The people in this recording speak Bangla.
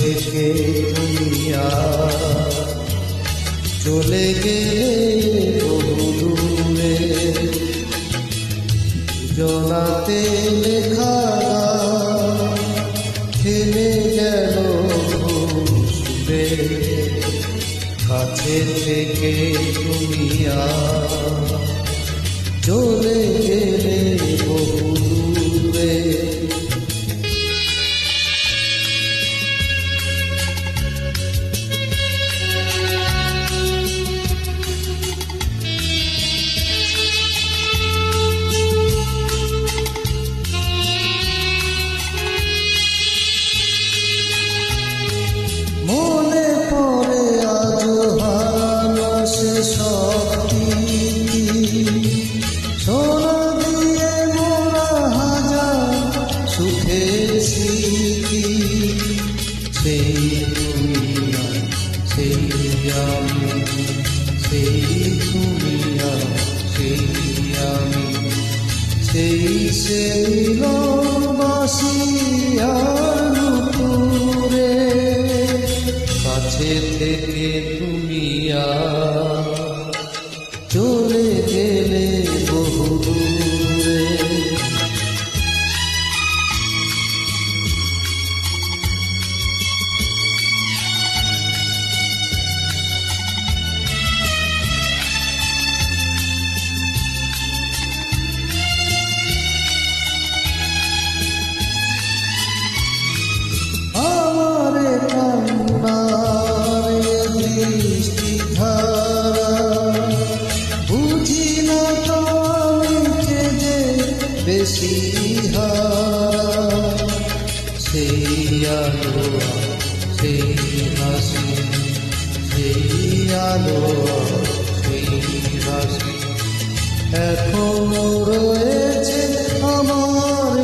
থেকে তুমি চলে গেলে বহু দূরে, জনাতে লেখা থেমে গেল সুরে। কাছে থেকে তুমি চলে গেলে বহু দূরে। মনে পড়ে আজও হারানো সে শক্তি, সোনা দিয়ে মোরা হাজার সুখের স্মৃতি। সেই তুমি সেই আমি, সেই তুমি সেই আমি, সেই সে মিলনবাসী আর নূপুরে। কাছে থেকে তুমি চলে গেলে বহু দূরে। আমারে কান্নার দৃষ্টিধারা বুঝি না তো আমি যে বেশি হারা। সেই আলো সেই হাসি, সেই আলো সেই হাসি এখনো রয়েছে আমার